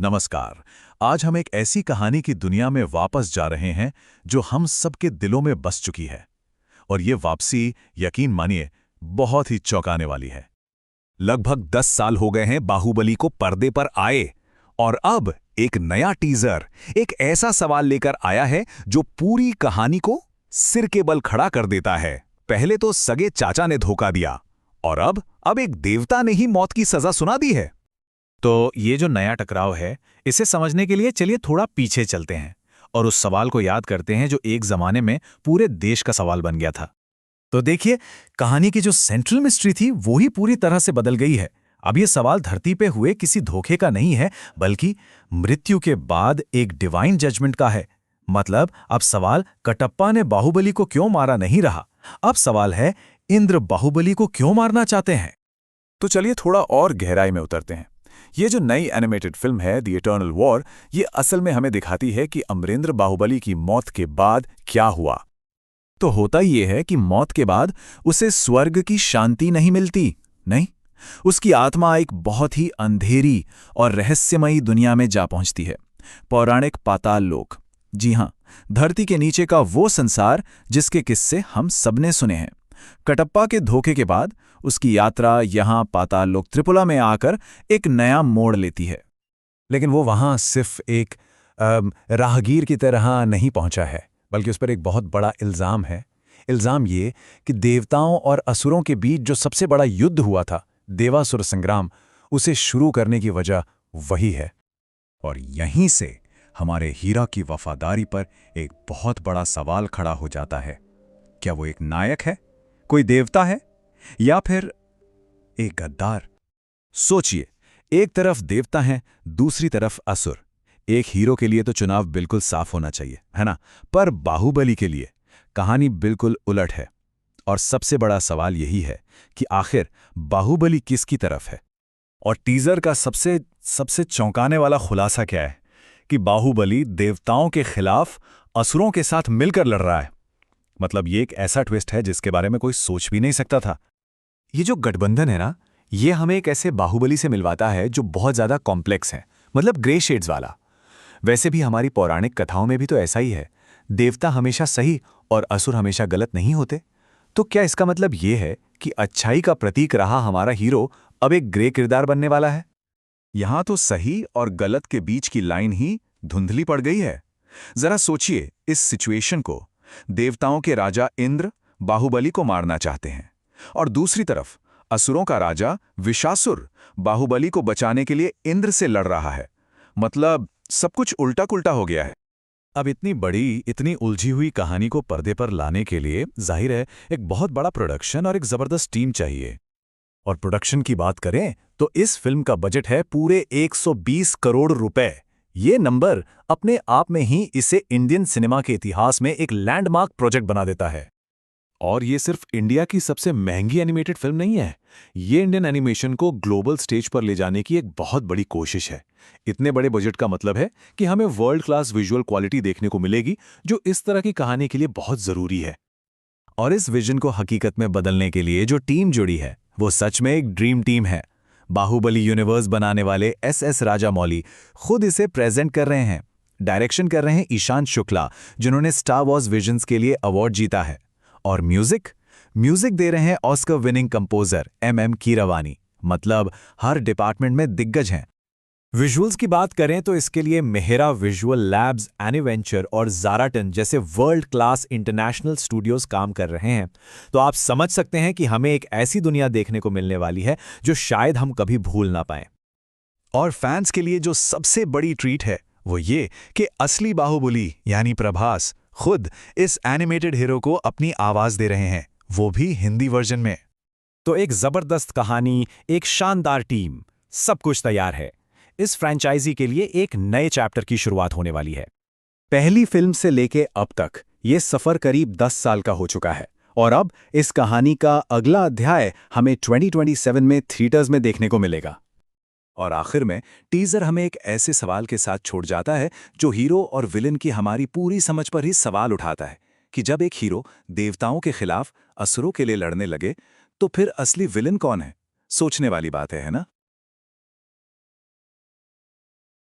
नमस्कार। आज हम एक ऐसी कहानी की दुनिया में वापस जा रहे हैं जो हम सबके दिलों में बस चुकी है। और ये वापसी, यकीन मानिए, बहुत ही चौंकाने वाली है। लगभग 10 साल हो गए हैं बाहुबली को पर्दे पर आए, और अब एक नया टीजर एक ऐसा सवाल लेकर आया है जो पूरी कहानी को सिर के बल खड़ा कर देता है। पहले तो सगे चाचा ने धोखा दिया, और अब एक देवता ने ही मौत की सजा सुना दी है। तो ये जो नया टकराव है, इसे समझने के लिए चलिए थोड़ा पीछे चलते हैं और उस सवाल को याद करते हैं जो एक जमाने में पूरे देश का सवाल बन गया था। तो देखिए, कहानी की जो सेंट्रल मिस्ट्री थी वो ही पूरी तरह से बदल गई है। अब ये सवाल धरती पे हुए किसी धोखे का नहीं है, बल्कि मृत्यु के बाद एक डिवाइन जजमेंट का है। मतलब अब सवाल कटप्पा ने बाहुबली को क्यों मारा नहीं रहा, अब सवाल है इंद्र बाहुबली को क्यों मारना चाहते हैं। तो चलिए थोड़ा और गहराई में उतरते हैं। ये जो नई एनिमेटेड फिल्म है द इटर्नल वॉर, ये असल में हमें दिखाती है कि अमरेंद्र बाहुबली की मौत के बाद क्या हुआ। तो होता ये है कि मौत के बाद उसे स्वर्ग की शांति नहीं मिलती, नहीं, उसकी आत्मा एक बहुत ही अंधेरी और रहस्यमयी दुनिया में जा पहुंचती है। पौराणिक पाताल लोक, जी हां, धरती के नीचे का वो संसार जिसके किस्से हम सबने सुने हैं। कटप्पा के धोखे के बाद उसकी यात्रा यहां पाताल लोक त्रिपुरा में आकर एक नया मोड़ लेती है। लेकिन वो वहां सिर्फ एक राहगीर की तरह नहीं पहुंचा है, बल्कि उस पर एक बहुत बड़ा इल्ज़ाम है। इल्ज़ाम ये कि देवताओं और असुरों के बीच जो सबसे बड़ा युद्ध हुआ था, देवासुर संग्राम, उसे शुरू करने की वजह वही है। और यहीं से हमारे हीरा की वफादारी पर एक बहुत बड़ा सवाल खड़ा हो जाता है। क्या वो एक नायक है, कोई देवता है, या फिर एक गद्दार? सोचिए, एक तरफ देवता हैं, दूसरी तरफ असुर। एक हीरो के लिए तो चुनाव बिल्कुल साफ होना चाहिए, है ना? पर बाहुबली के लिए कहानी बिल्कुल उलट है। और सबसे बड़ा सवाल यही है कि आखिर बाहुबली किसकी तरफ है। और टीजर का सबसे चौंकाने वाला खुलासा क्या है कि बाहुबली देवताओं के खिलाफ असुरों के साथ मिलकर लड़ रहा है। मतलब ये एक ऐसा ट्विस्ट है जिसके बारे में कोई सोच भी नहीं सकता था। ये जो गठबंधन है ना, ये हमें एक ऐसे बाहुबली से मिलवाता है जो बहुत ज्यादा कॉम्प्लेक्स है, मतलब ग्रे शेड्स वाला। वैसे भी हमारी पौराणिक कथाओं में भी तो ऐसा ही है, देवता हमेशा सही और असुर हमेशा गलत नहीं होते। तो क्या इसका मतलब ये है कि अच्छाई का प्रतीक रहा हमारा हीरो अब एक ग्रे किरदार बनने वाला है? यहां तो सही और गलत के बीच की लाइन ही धुंधली पड़ गई है। जरा सोचिए इस सिचुएशन को। देवताओं के राजा इंद्र बाहुबली को मारना चाहते हैं, और दूसरी तरफ असुरों का राजा विशासुर बाहुबली को बचाने के लिए इंद्र से लड़ रहा है। मतलब सब कुछ उल्टा-पुल्टा हो गया है। अब इतनी बड़ी, इतनी उलझी हुई कहानी को पर्दे पर लाने के लिए जाहिर है एक बहुत बड़ा प्रोडक्शन और एक जबरदस्त टीम चाहिए। और प्रोडक्शन की बात करें तो इस फिल्म का बजट है पूरे 120 करोड़ रुपए। ये नंबर अपने आप में ही इसे इंडियन सिनेमा के इतिहास में एक लैंडमार्क प्रोजेक्ट बना देता है। और ये सिर्फ इंडिया की सबसे महंगी एनिमेटेड फिल्म नहीं है, ये इंडियन एनिमेशन को ग्लोबल स्टेज पर ले जाने की एक बहुत बड़ी कोशिश है। इतने बड़े बजट का मतलब है कि हमें वर्ल्ड क्लास विजुअल क्वालिटी देखने को मिलेगी, जो इस तरह की कहानी के लिए बहुत जरूरी है। और इस विजन को हकीकत में बदलने के लिए जो टीम जुड़ी है, वो सच में एक ड्रीम टीम है। बाहुबली यूनिवर्स बनाने वाले एस राजामौली खुद इसे प्रेजेंट कर रहे हैं। डायरेक्शन कर रहे हैं ईशांत शुक्ला, जिन्होंने स्टार वॉर्स विजन्स के लिए अवार्ड जीता है। और म्यूजिक दे रहे हैं Oscar winning composer MM Keeravani. मतलब हर डिपार्टमेंट में दिग्गज हैं। विजुअल्स की बात करें तो इसके लिए मेहरा विजुअल लैब्स, एनिवेंचर और ज़ाराटन जैसे वर्ल्ड क्लास इंटरनेशनल स्टूडियोज काम कर रहे हैं। तो आप समझ सकते हैं कि हमें एक ऐसी दुनिया देखने को मिलने वाली है जो शायद हम कभी भूल ना पाएं। और फैंस के लिए जो सबसे बड़ी ट्रीट है वो ये कि असली बाहुबली यानी प्रभास खुद इस एनिमेटेड हीरो को अपनी आवाज दे रहे हैं, वो भी हिंदी वर्जन में। तो एक जबरदस्त कहानी, एक शानदार टीम, सब कुछ तैयार है। इस फ्रैंचाइजी के लिए एक नए चैप्टर की शुरुआत होने वाली है। पहली फिल्म से लेके अब तक ये सफर करीब 10 साल का हो चुका है, और अब इस कहानी का अगला अध्याय हमें 2027 में थिएटर्स में देखने को मिलेगा। और आखिर में टीजर हमें एक ऐसे सवाल के साथ छोड़ जाता है जो हीरो और विलन की हमारी पूरी समझ पर ही सवाल उठाता है कि जब एक हीरो देवताओं के खिलाफ असुरों के लिए लड़ने लगे तो फिर असली विलन कौन है? सोचने वाली बात है ना?